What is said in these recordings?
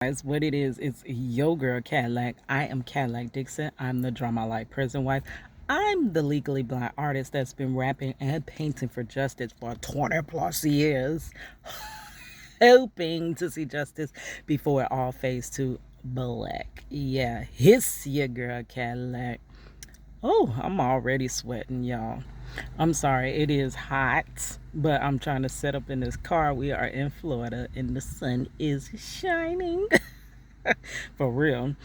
Guys, what it is, it's yo girl Cadillac. I am Cadillac Dixon. I'm the drama like prison wife. I'm the legally blind artist that's been rapping and painting for justice for 20 plus years, hoping to see justice before it all fades to black. Yeah, hiss your girl Cadillac. Oh, I'm already sweating, y'all. I'm sorry, it is hot, but I'm trying to set up in this car. We are in Florida and the sun is shining. For real.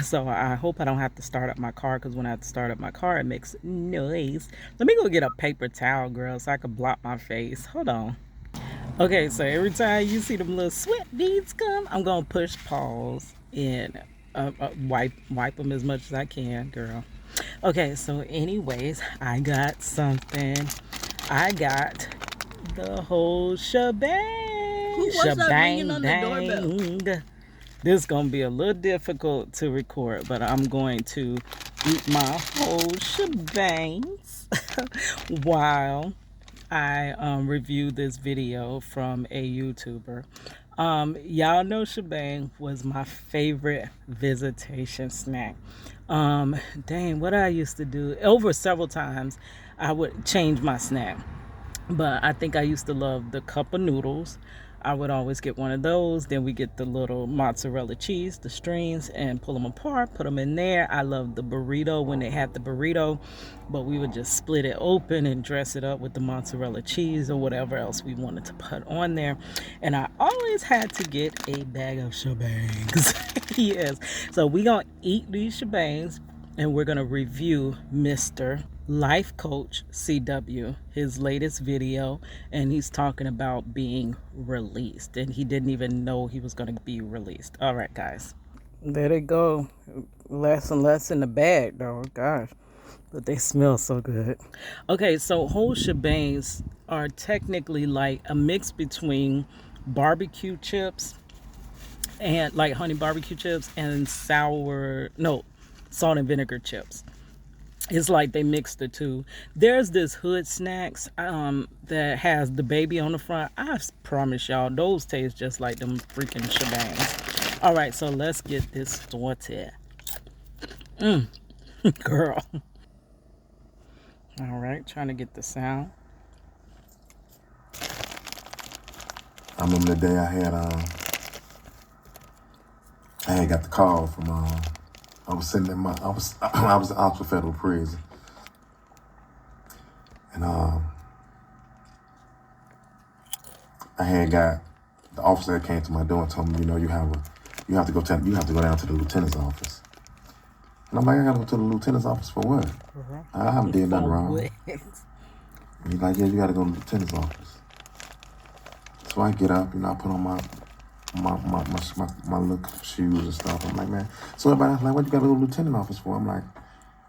So I hope I don't have to start up my car, because when I have to start up my car, it makes noise. Let me go get a paper towel, girl, so I can blot my face. Hold on. Okay, so every time you see them little sweat beads come, I'm gonna push pause and wipe them as much as I can, girl. Okay, so anyways, I got something. I got the whole Who shebang. was that ringing Shebang on the doorbell? bang. This is gonna be a little difficult to record, but I'm going to eat my whole shebangs while I review this video from a YouTuber. Y'all know shebang was my favorite visitation snack. Dang, what I used to do over several times, I would change my snack. But I think I used to love the cup of noodles. I would always get one of those. Then we get the little mozzarella cheese, the strings, and pull them apart, put them in there. I love the burrito when they had the burrito, but we would just split it open and dress it up with the mozzarella cheese or whatever else we wanted to put on there. And I always had to get a bag of shebangs. Yes. So we gonna eat these shebangs and we're gonna review Mr. Life Coach CW, his latest video, and he's talking about being released, and he didn't even know he was going to be released. All right, guys. There they go. Less and less in the bag, though. Gosh, but they smell so good. Okay, so whole shebangs are technically like a mix between barbecue chips and like honey barbecue chips and salt and vinegar chips. It's like they mix the two. There's this hood snacks that has the baby on the front. I promise y'all, those taste just like them freaking shebangs. All right, so let's get this started. Girl. All right, trying to get the sound. I remember the day I had got the call from I was sitting in I was in Oxford Federal Prison, and I had got the officer that came to my door and told me, you have to go down to the lieutenant's office. And I'm like, I gotta go to the lieutenant's office for what? I haven't did nothing wrong. And he's like, yeah, you gotta go to the lieutenant's office. So I get up, I put on my little shoes and stuff. I'm like, man. So everybody's like, what you got to go to the lieutenant office for? I'm like,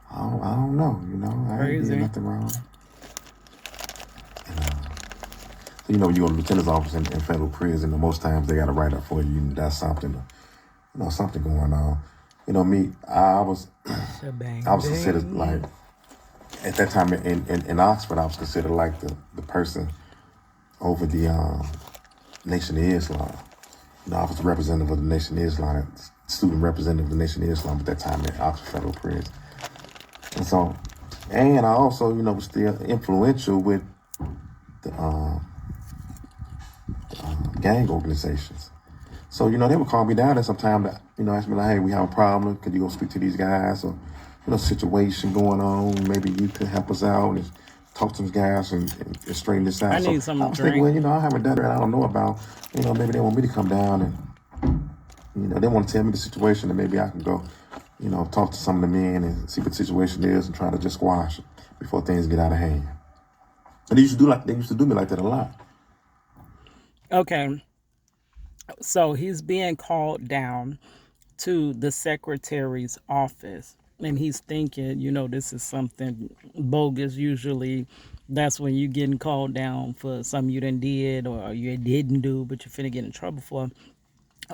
I don't know. I ain't did nothing wrong. And, so when you go to the lieutenant's office in federal prison, most times they got to write up for you. That's something, something going on. Me, I was considered like, at that time in Oxford, I was considered like the person over the Nation of Islam. I was the representative of the Nation of Islam, student representative of the Nation of Islam at that time at Oxford Federal Prison. And I also, was still influential with the gang organizations. So, they would call me down there sometime to, ask me like, hey, we have a problem. Could you go speak to these guys? Or, situation going on. Maybe you could help us out and talk to these guys and straighten this out. I need some I was drink. thinking, well, I haven't done it. I don't know about, maybe they want me to come down and, they want to tell me the situation and maybe I can go, talk to some of the men and see what the situation is and try to just squash it before things get out of hand. And they used to do me like that a lot. Okay. So he's being called down to the secretary's office, and he's thinking, this is something bogus. Usually that's when you're getting called down for something you done did or you didn't do, but you're finna get in trouble for.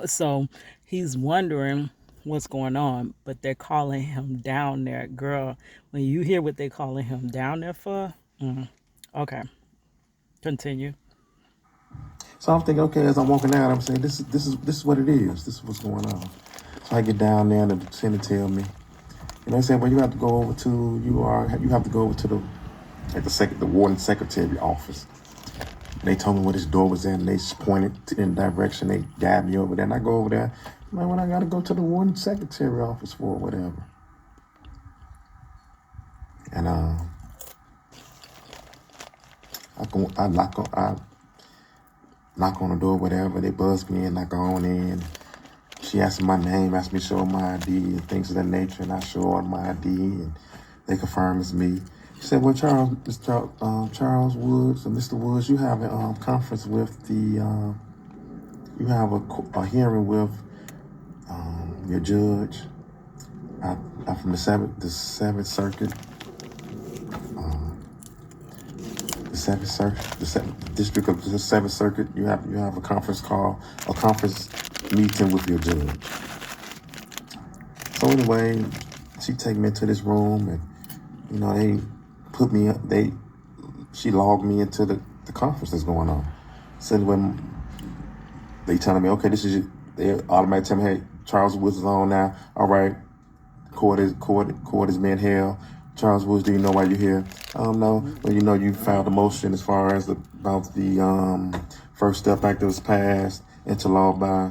So he's wondering what's going on, but they're calling him down there. Girl, when you hear what they're calling him down there for, okay, continue. So I'm thinking, okay, as I'm walking out, I'm saying, this is what it is. This is what's going on. So I get down there, and the lieutenant tell me, and they said, well, you have to go over to you have to go over to the warden secretary office. And they told me where this door was at, and they pointed in the direction. They guided me over there, and I go over there. Man, when I got to go to the warden secretary office for whatever, and I knock on the door, whatever. They buzz me in, I go on in. She asked me my name, asked me to show my ID and things of that nature, and I show her my ID, and they confirm it's me. She said, well, Charles Woods, or Mr. Woods, you have a conference with you have a hearing with your judge. I'm from the Seventh Circuit, the District of the Seventh Circuit. You have a conference call, a conference meeting with your judge. So anyway, she take me into this room, and they put me up. She logged me into the conference that's going on. So when they telling me, okay, they automatically tell me, hey, Charles Woods is on now. All right, court is being held. Charles Woods, do you know why you're here? I don't know. Well, you filed a motion as far as about the First Step Act that was passed into law by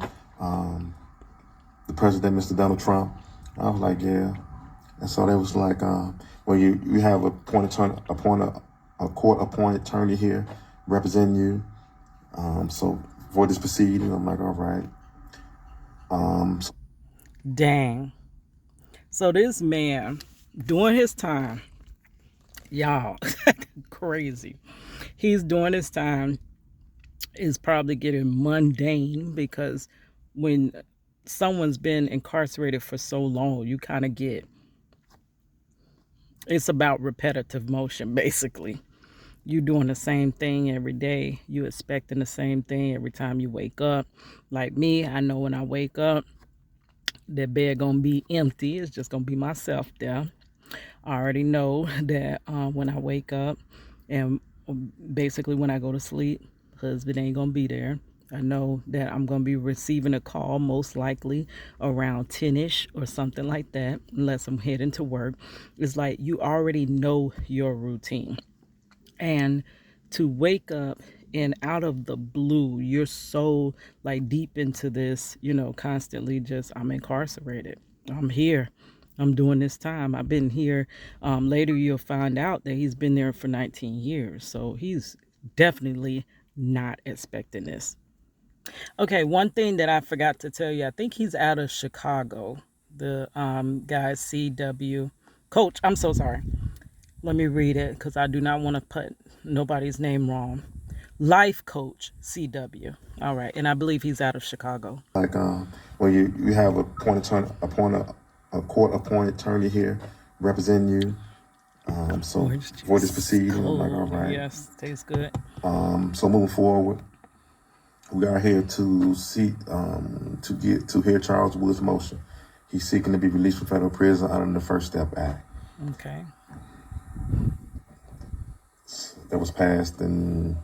the president, Mr. Donald Trump. I was like, yeah. And so they was like, well, you have a court-appointed attorney here representing you. So for this proceeding, I'm like, all right. Dang. So this man, during his time, y'all, crazy. He's doing his time is probably getting mundane because when someone's been incarcerated for so long, you kind of get, it's about repetitive motion, basically. You doing the same thing every day. You expecting the same thing every time you wake up. Like me, I know when I wake up, that bed gonna be empty. It's just gonna be myself there. I already know that when I wake up and basically when I go to sleep, husband ain't gonna be there. I know that I'm gonna be receiving a call most likely around 10ish or something like that, unless I'm heading to work. It's like you already know your routine. And to wake up and out of the blue, you're so like deep into this, constantly just, I'm incarcerated. I'm here. I'm doing this time. I've been here. Later, you'll find out that he's been there for 19 years. So he's definitely not expecting this. Okay, one thing that I forgot to tell you, I think he's out of Chicago. The guy, CW. Coach, I'm so sorry. Let me read it because I do not want to put nobody's name wrong. Life coach, CW. All right. And I believe he's out of Chicago. Like, well, you have a court-appointed attorney here representing you. So for this proceeding, I'm like, all right. Yes, tastes good. So moving forward, we are here to hear Charles Woods' motion. He's seeking to be released from federal prison under the First Step Act. Okay. That was passed in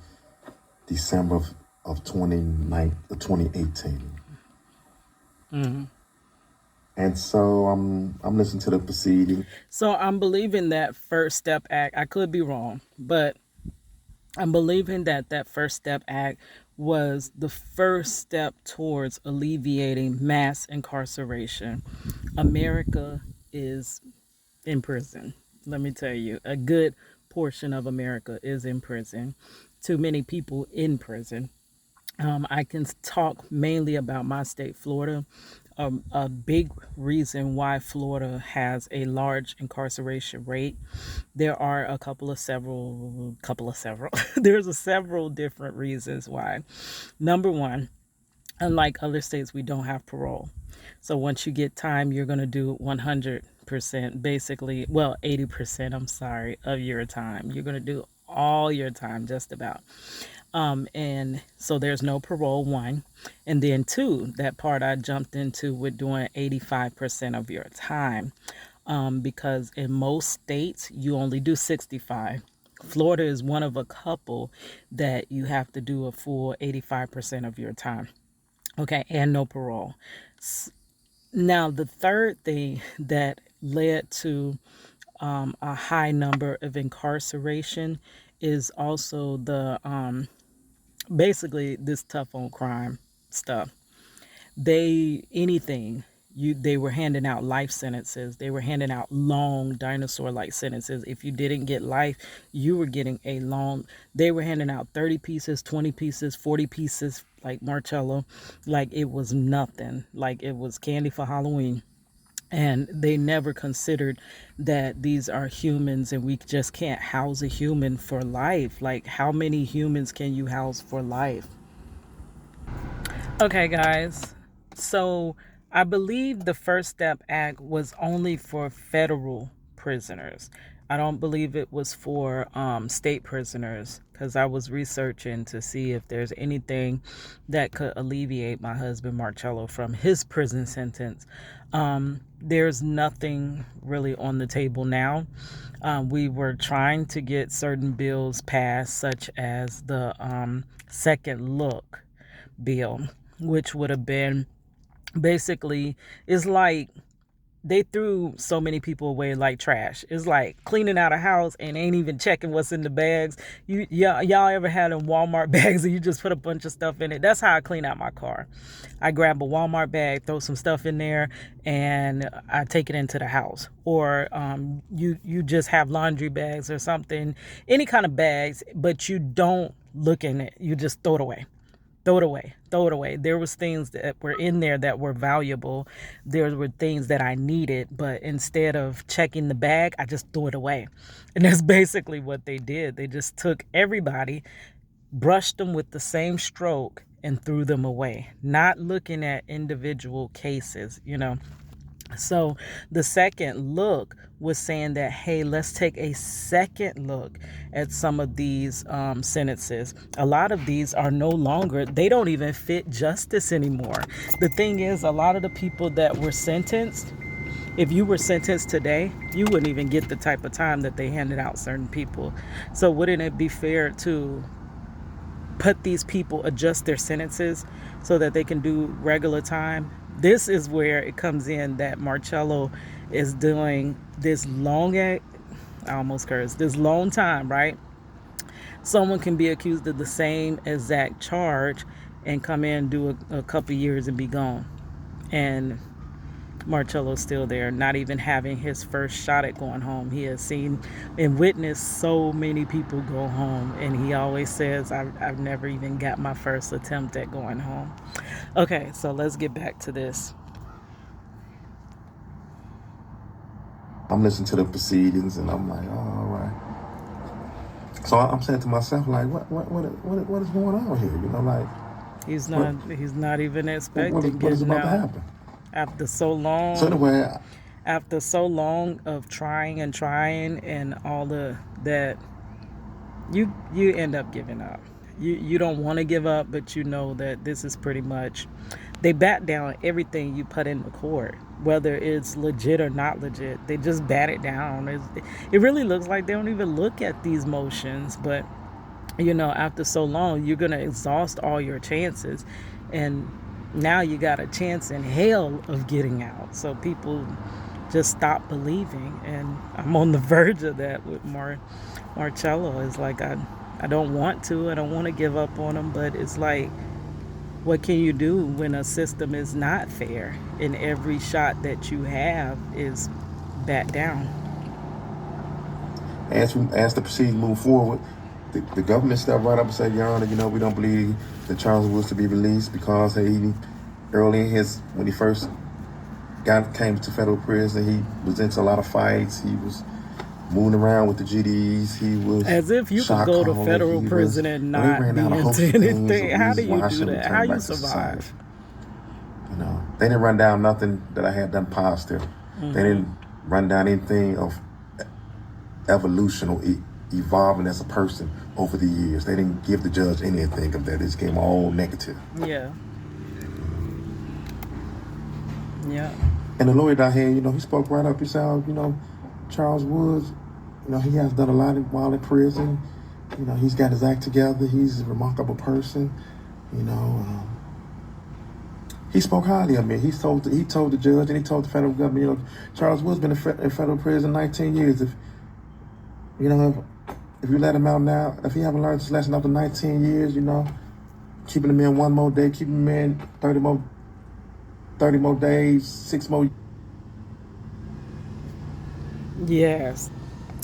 December of 2018. Mm-hmm. And so I'm listening to the proceeding. So I'm believing that First Step Act, I could be wrong, but I'm believing that First Step Act was the first step towards alleviating mass incarceration. America is in prison. Let me tell you, a good portion of America is in prison. Too many people in prison. I can talk mainly about my state, Florida. A big reason why Florida has a large incarceration rate. There are a couple of several. There's several different reasons why. Number one, unlike other states, we don't have parole. So once you get time, you're going to do 100%, basically, well, 80%, I'm sorry, of your time. You're going to do all your time, just about. And so there's no parole, one. And then two, that part I jumped into with doing 85% of your time. Because in most states, you only do 65. Florida is one of a couple that you have to do a full 85% of your time. Okay, and no parole. Now, the third thing that led to a high number of incarceration is also the basically this tough on crime stuff. They were handing out life sentences. They were handing out long dinosaur like sentences. If you didn't get life, you were getting a long. They were handing out 30 pieces, 20 pieces, 40 pieces like Marcello, like it was nothing, like it was candy for Halloween. And they never considered that these are humans and we just can't house a human for life. Like, how many humans can you house for life? Okay, guys. So I believe the First Step Act was only for federal prisoners. I don't believe it was for state prisoners, because I was researching to see if there's anything that could alleviate my husband Marcello from his prison sentence. There's nothing really on the table now. We were trying to get certain bills passed, such as the second look bill, which would have been basically, is like they threw so many people away like trash. It's like cleaning out a house and ain't even checking what's in the bags. Y'all ever had in Walmart bags and you just put a bunch of stuff in it? That's how I clean out my car. I grab a Walmart bag, throw some stuff in there, and I take it into the house. Or you just have laundry bags or something, any kind of bags, but you don't look in it. You just throw it away. Throw it away. Throw it away. There was things that were in there that were valuable. There were things that I needed, but instead of checking the bag, I just threw it away. And that's basically what they did. They just took everybody, brushed them with the same stroke, and threw them away, not looking at individual cases. So the second look was saying that, hey, let's take a second look at some of these sentences. A lot of these are no longer, they don't even fit justice anymore. The thing is, a lot of the people that were sentenced, if you were sentenced today, you wouldn't even get the type of time that they handed out certain people. So wouldn't it be fair to put these people, adjust their sentences so that they can do regular time? This is where it comes in that Marcello is doing this this long time, right? Someone can be accused of the same exact charge and come in and do a couple years and be gone. And Marcello's still there, not even having his first shot at going home. He has seen and witnessed so many people go home, and he always says, I've never even got my first attempt at going home. Okay, so let's get back to this. I'm listening to the proceedings, and I'm like, oh, all right. So I'm saying to myself, like, what is going on here? Like, he's not even expecting what is getting about to out happen after so long. So anyway, after so long of trying and all of that, you end up giving up. You don't want to give up, but you know that this is pretty much, they bat down everything you put in the court, whether it's legit or not legit. They just bat it down. It really looks like they don't even look at these motions. But after so long, you're gonna exhaust all your chances, and now you got a chance in hell of getting out. So people just stop believing, and I'm on the verge of that with Marcello. It's like I don't want to give up on him, but it's like, what can you do when a system is not fair and every shot that you have is bat down? As the proceedings move forward, the government stepped right up and said, Your Honor, we don't believe that Charles was to be released because early in when he first came to federal prison, he was into a lot of fights. He was moving around with the GDs. He was as if you could go to federal prison and not be into anything. How do you do that? How you survive? They didn't run down nothing that I had done positive. Mm-hmm. They didn't run down anything of evolution or evolving as a person over the years. They didn't give the judge anything of that. It just came all negative. Yeah. Yeah. And the lawyer down here, he spoke right up. He said, Charles Woods, He has done a lot while in prison. He's got his act together. He's a remarkable person. You know, he spoke highly of me. He told the judge and he told the federal government, Charles Wood's been in federal prison 19 years. If you let him out now, if he haven't learned his lesson after 19 years, keeping him in one more day, keeping him in 30 more days, 6 more. Yes.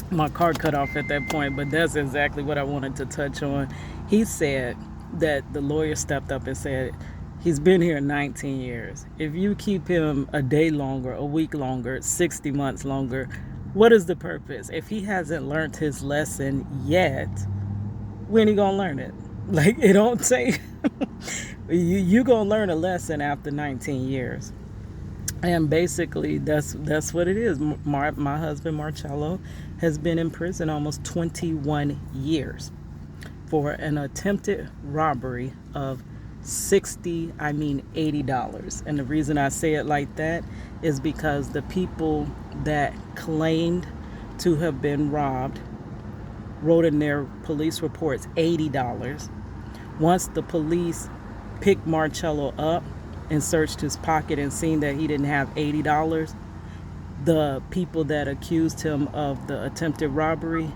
My car cut off at that point, but that's exactly what I wanted to touch on. He said that the lawyer stepped up and said, he's been here 19 years. If you keep him a day longer, a week longer, 60 months longer, what is the purpose? If he hasn't learned his lesson yet, when he gonna learn it? Like, it don't take... you gonna learn a lesson after 19 years. And basically, that's what it is. My husband, Marcello, has been in prison almost 21 years for an attempted robbery of $80. And the reason I say it like that is because the people that claimed to have been robbed wrote in their police reports $80. Once the police picked Marcello up and searched his pocket and seen that he didn't have $80, the people that accused him of the attempted robbery,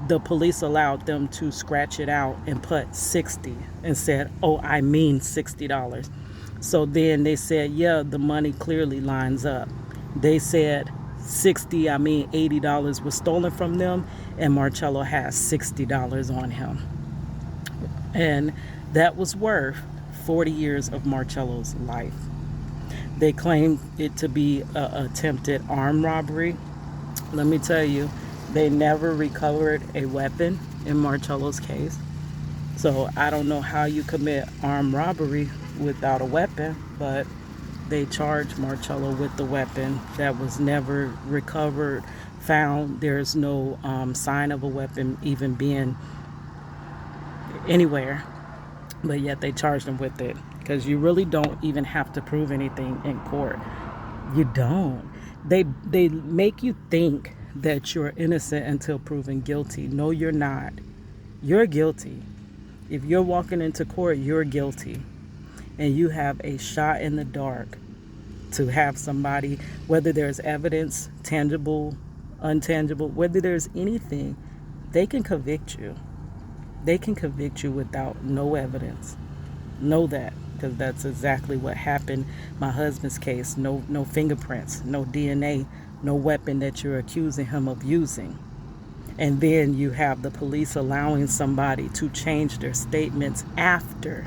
the police allowed them to scratch it out and put 60 and said, oh, I mean $60. So then they said, yeah, the money clearly lines up. They said $80 was stolen from them, and Marcello has $60 on him. And that was worth 40 years of Marcello's life. They claimed it to be an attempted armed robbery. Let me tell you, they never recovered a weapon in Marcello's case. So I don't know how you commit armed robbery without a weapon, but they charged Marcello with the weapon that was never recovered, found. There's no sign of a weapon even being anywhere, but yet they charged him with it, because you really don't even have to prove anything in court. You don't. They make you think that you're innocent until proven guilty. No, you're not. You're guilty. If you're walking into court, you're guilty. And you have a shot in the dark to have somebody, whether there's evidence, tangible, untangible, whether there's anything, they can convict you. They can convict you without no evidence. Know that, because that's exactly what happened. My husband's case, no fingerprints, no DNA, no weapon that you're accusing him of using. And then you have the police allowing somebody to change their statements after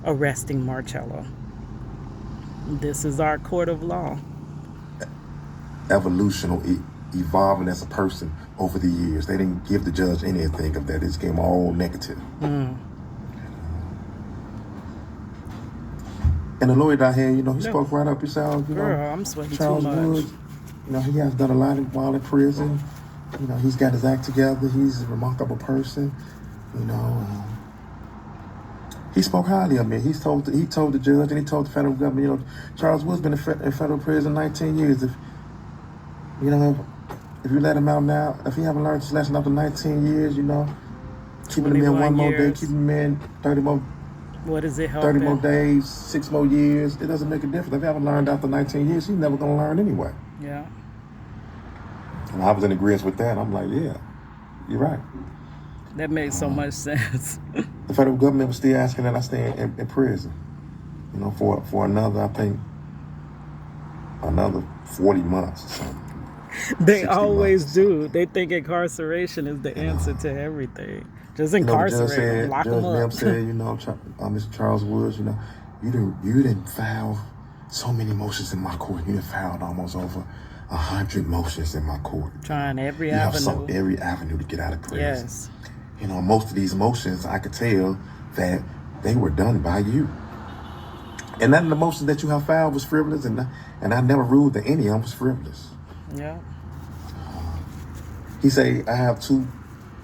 arresting Marcello. This is our court of law. Evolution or evolving as a person over the years. They didn't give the judge anything of that. It just came all negative. And the lawyer down here, he spoke right up. He said, Girl, I'm sweating Charles too much. Wood, he has done a lot while in prison. He's got his act together. He's a remarkable person. He spoke highly of me. He told the judge and he told the federal government, Charles Wood's been in federal prison 19 years. If you let him out now, if he haven't learned his lesson after 19 years, keeping him in one more day, keeping him in 30 more. What is it 30 helping? more days, 6 more years. It doesn't make a difference. If you haven't learned after 19 years, you're never going to learn anyway. Yeah. And I was in agreement with that. I'm like, yeah, you're right. That made so much sense. The federal government was still asking that I stay in prison, for another, I think, another 40 months or something. They always do. They think incarceration is the answer to everything. Just incarcerate them, lock them up. Judge Mem said, Mr. Charles Woods, you didn't file so many motions in my court. You didn't file almost over 100 motions in my court. Trying every avenue. You avenue. have sought every avenue to get out of prison. Yes. Most of these motions, I could tell that they were done by you. And none of the motions that you have filed was frivolous, and I never ruled that any of them was frivolous. Yeah. He said, I have 2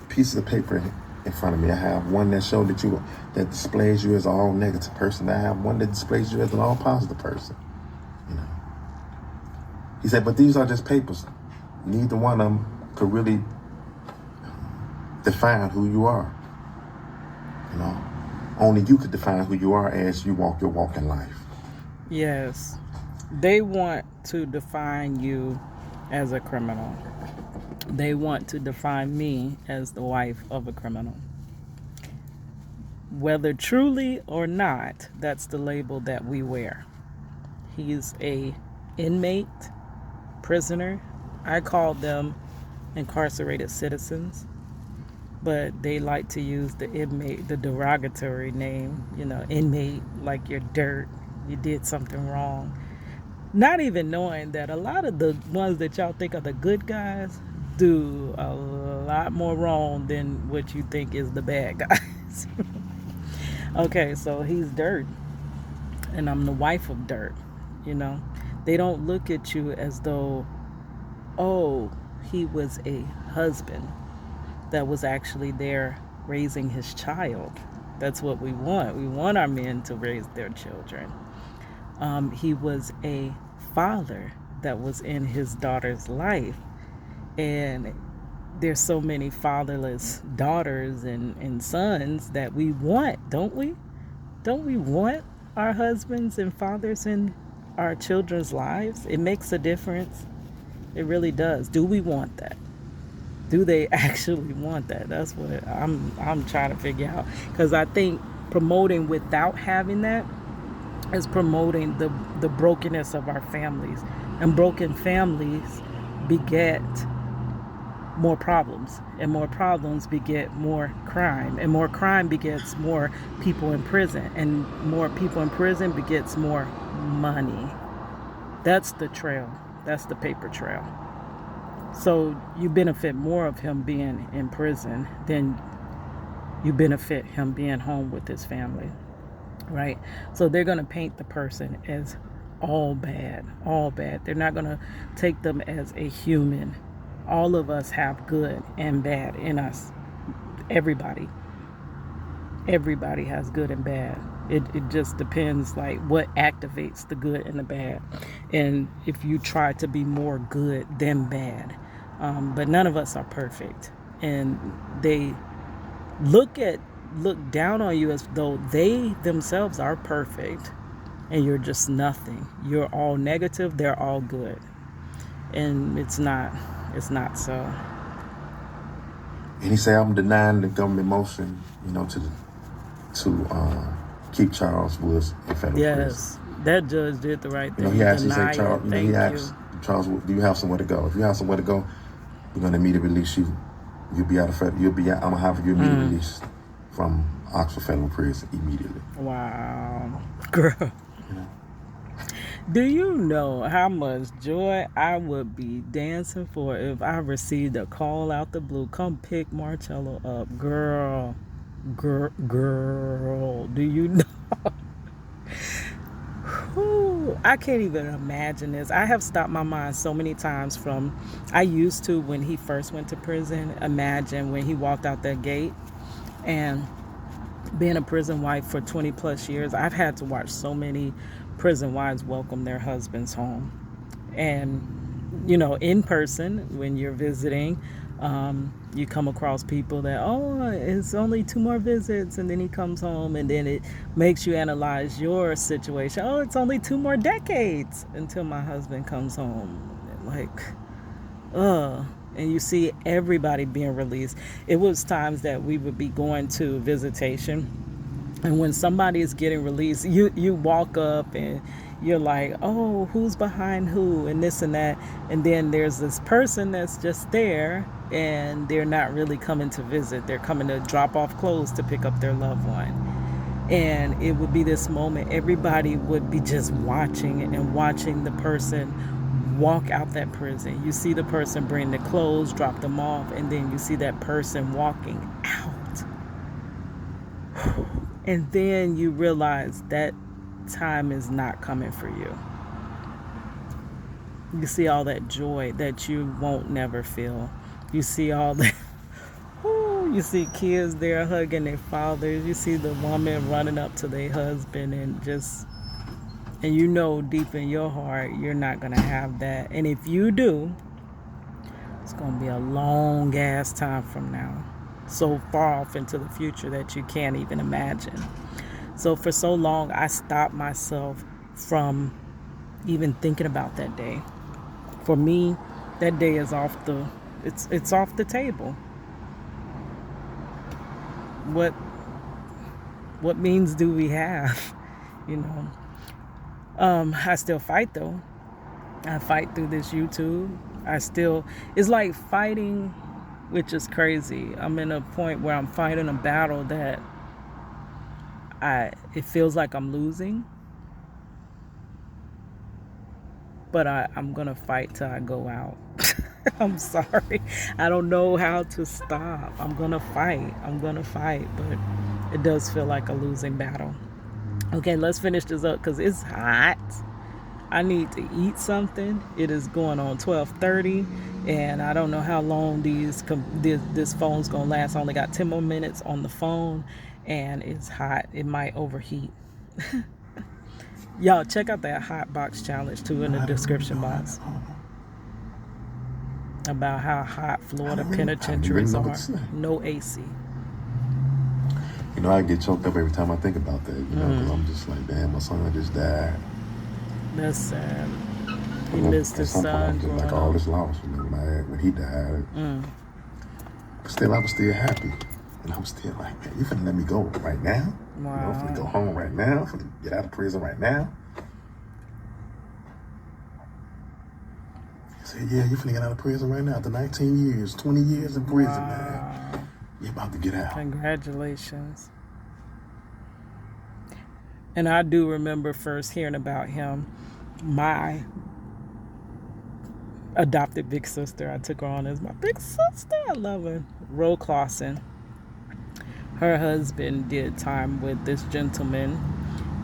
pieces of paper in front of me. I have one that showed that displays you as an all negative person. I have one that displays you as an all positive person. He said, but these are just papers. Neither one of them could really define who you are. You know, only you could define who you are as you walk your walk in life. Yes. They want to define you as a criminal. They want to define me as the wife of a criminal. Whether truly or not, that's the label that we wear. He's a inmate, prisoner. I call them incarcerated citizens, but they like to use the inmate, the derogatory name, inmate, like you're dirt, you did something wrong. Not even knowing that a lot of the ones that y'all think are the good guys do a lot more wrong than what you think is the bad guys. Okay, so he's dirt, and I'm the wife of dirt. They don't look at you as though, oh, he was a husband that was actually there raising his child. That's what we want. We want our men to raise their children. He was a father that was in his daughter's life. And there's so many fatherless daughters and sons that we want, don't we? Don't we want our husbands and fathers in our children's lives? It makes a difference. It really does. Do we want that? Do they actually want that? That's what I'm trying to figure out. Because I think promoting without having that is promoting the brokenness of our families. And broken families beget more problems, and more problems beget more crime, and more crime begets more people in prison, and more people in prison begets more money. That's the trail. That's the paper trail. So you benefit more of him being in prison than you benefit him being home with his family, right? So they're going to paint the person as all bad. They're not going to take them as a human. All of us have good and bad in us. Everybody has good and bad. It just depends, like, what activates the good and the bad. And if you try to be more good than bad. But none of us are perfect. And they look down on you as though they themselves are perfect. And you're just nothing. You're all negative. They're all good. And it's not so. And he said, I'm denying the government motion, to keep Charles Woods in federal prison. Yes, that judge did the right thing. He actually said, Charles, he asked Charles, do you have somewhere to go? If you have somewhere to go, we're going to immediately release you. You'll be out of federal. I'm going to have you immediately released from Oxford Federal Prison immediately. Wow. Girl. Do you know how much joy I would be dancing for if I received a call out the blue? Come pick Marcello up. Girl. Do you know? Whew, I can't even imagine this. I have stopped my mind so many times I used to, when he first went to prison, imagine when he walked out that gate. And being a prison wife for 20 plus years, I've had to watch so many prison wives welcome their husbands home. And, in person, when you're visiting, you come across people that, it's only 2 more visits, and then he comes home, and then it makes you analyze your situation. It's only 2 more decades until my husband comes home. And you see everybody being released. It was times that we would be going to visitation, and when somebody is getting released, you walk up and you're like, oh, who's behind who, and this and that. And then there's this person that's just there, and they're not really coming to visit. They're coming to drop off clothes to pick up their loved one. And it would be this moment, everybody would be just watching the person walk out that prison. You see the person bring the clothes, drop them off, and then you see that person walking out. And then you realize that time is not coming for you. You see all that joy that you won't never feel. You see all that. You see kids there hugging their fathers. You see the woman running up to their husband and deep in your heart you're not going to have that. And if you do, it's going to be a long ass time from now. so far off into the future that you can't even imagine. So for so long, I stopped myself from even thinking about that day. For me, that day is it's off the table. What what means do we have? You know. I still fight though. I fight through this YouTube. It's like fighting, which is crazy. I'm in a point where I'm fighting a battle that it feels like I'm losing, but I'm gonna fight till I go out. I'm sorry. I don't know how to stop. I'm gonna fight, but it does feel like a losing battle. Okay, let's finish this up because it's hot. I need to eat something. It is going on 12:30, and I don't know how long this phone's gonna last. I only got 10 more minutes on the phone, and it's hot. It might overheat. Y'all check out that hot box challenge too in the description box about how hot Florida penitentiaries are. No AC. You know, I get choked up every time I think about that, you know, because I'm just like, damn, my son just died. That's sad. He missed his son. I'm just like, all this loss, you know, when he died. But still, I was still happy. And I was still like, man, you finna let me go right now? Wow. You know, finna go home right now? Finna get out of prison right now? He said, yeah, you finna get out of prison right now. After 19 years, 20 years in prison, man. You're about to get out. Congratulations. And I do remember first hearing about him. My adopted big sister, I took her on as my big sister. I love her. Ro Clausen. Her husband did time with this gentleman,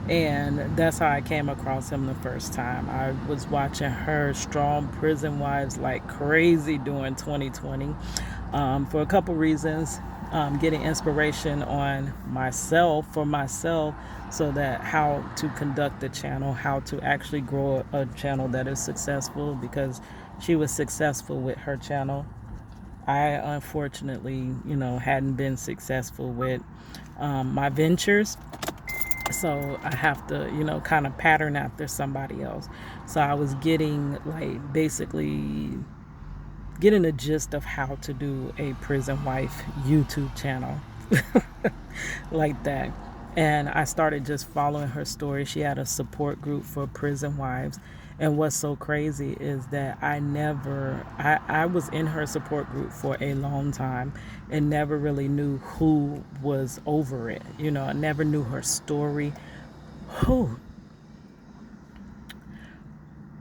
and that's how I came across him the first time. I was watching her Strong Prison Wives like crazy during 2020 for a couple reasons. Getting inspiration on myself, so that how to conduct the channel, how to actually grow a channel that is successful, because she was successful with her channel. I unfortunately, hadn't been successful with my ventures. So I have to, kind of pattern after somebody else. So I was getting basically getting the gist of how to do a prison wife YouTube channel like that. And I started just following her story. She had a support group for prison wives. And what's so crazy is that I was in her support group for a long time and never really knew who was over it. I never knew her story.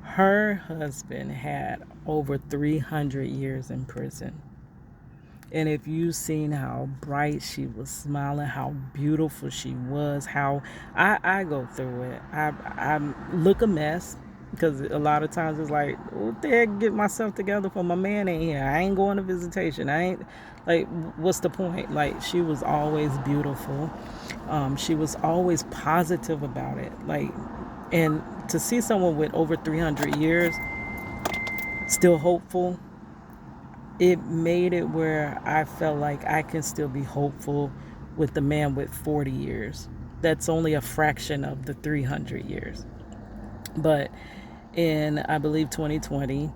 Her husband had over 300 years in prison. And if you've seen how bright she was smiling, how beautiful she was, how I go through it. I look a mess, because a lot of times it's like, what the heck, get myself together for my man ain't here. I ain't going to visitation. I ain't, what's the point? She was always beautiful. She was always positive about it. And to see someone with over 300 years still hopeful, it made it where I felt like I can still be hopeful with the man with 40 years. That's only a fraction of the 300 years. But in, I believe, 2020,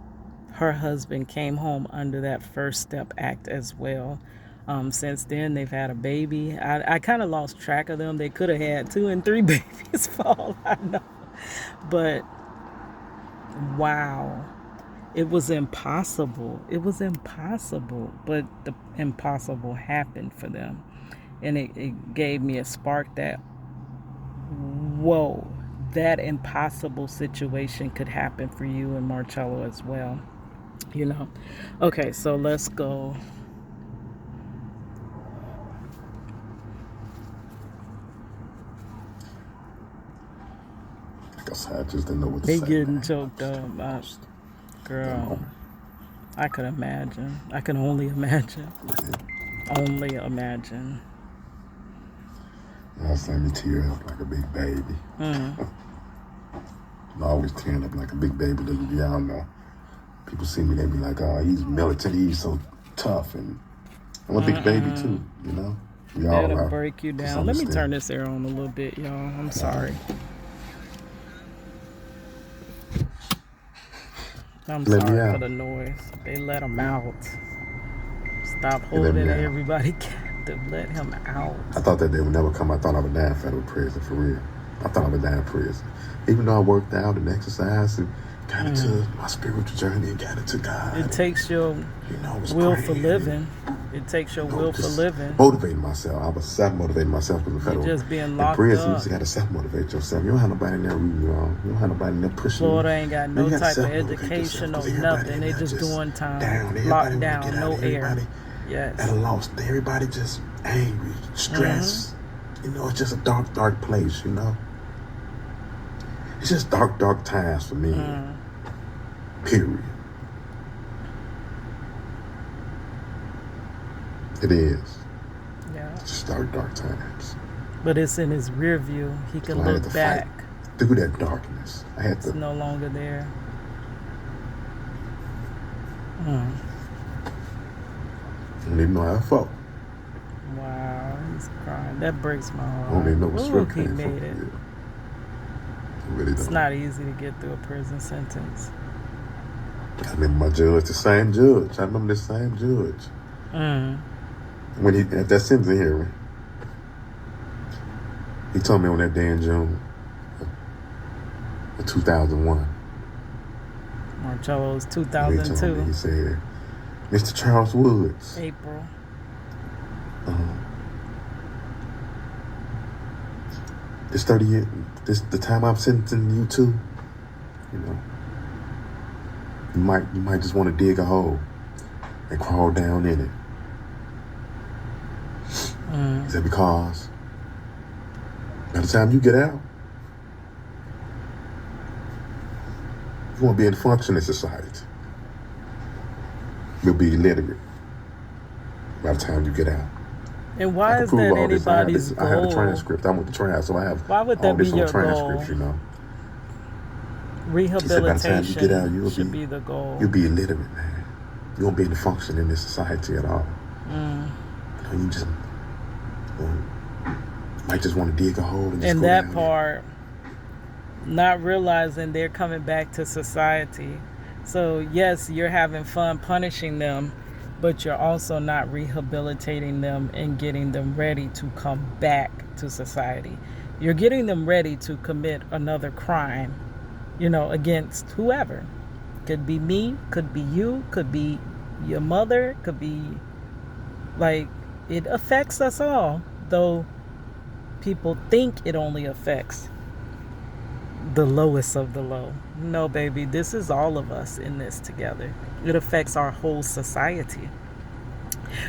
her husband came home under that First Step Act as well. Since then, they've had a baby. I kind of lost track of them. They could have had 2 and 3 babies for all I know. But wow, it was impossible. It was impossible, but the impossible happened for them. And it gave me a spark that, whoa, that impossible situation could happen for you and Marcello as well. Okay, so let's go. I just didn't know what to say. They getting choked up. Girl, I could imagine. I can only imagine. Only imagine. I started to tear up like a big baby. I'm always tearing up like a big baby. Y'all know. People see me, they be like, oh, he's militant, he's so tough. And I'm a big baby too, you know. We all That'll are. break you to down. some Let me extent. turn this air on a little bit, y'all. I'm sorry. I'm Let me sorry for out. the noise. They let him out. Stop They let me holding out. everybody captive. Let him out. I thought that they would never come. I thought I would die in federal prison, for real. I thought I would die in prison. Even though I worked out and exercised and got into my spiritual journey and got into God. It takes your it was will praying for and, living. It takes your will for just living. motivating myself. I was self-motivating myself in the federal. just being in locked prison, you up. just got to self-motivate yourself. You don't have nobody in there rooting you on. You don't have nobody in there pushing Florida you. ain't got Man, no you gotta type of self-motivate education yourself, or 'cause everybody nothing. in They there just doing time. down. Everybody Locked wanna down, get no out. air. Everybody Yes. at a loss. Everybody just angry, stressed. You know, it's just a dark, dark place, you know. It's just dark, dark times for me. Period. It is. Yeah. It's just dark, dark times. But it's in his rear view. He can So I had look to back. fight through that darkness. I had It's to. no longer there. I don't even know how I felt. Wow, he's crying. That breaks my heart. I don't even know what Ooh, strip he came from. made it. Yeah. I really It's don't. not easy to get through a prison sentence. I remember my judge, the same judge. I remember the same judge. When he at that sentencing hearing, he told me on that day in June of 2001. Marcello's He told me, 2002. he said, Mr. Charles Woods, April. this 30 years, the time I'm sentencing you to, you know, you might just want to dig a hole and crawl down in it. Is that because by the time you get out, you won't be in functioning society. You'll be illiterate by the time you get out. And why is that anybody's I have the goal? transcript. I went to trial, so I have Why would all that be this on your transcripts, goal? you know. Rehabilitation He said by the time you get out, should be the goal. you'll be illiterate, man. You won't be able to function in this society at all. You know, you just might just want to dig a hole and just And go that down part, not realizing they're coming back to society. So yes, you're having fun punishing them, but you're also not rehabilitating them and getting them ready to come back to society. You're getting them ready to commit another crime, against whoever. Could be me, could be you, could be your mother, could be it affects us all, though people think it only affects the lowest of the low. No, baby, this is all of us in this together. It affects our whole society.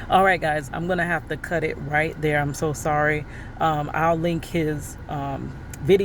All right, guys, I'm gonna have to cut it right there. I'm so sorry. I'll link his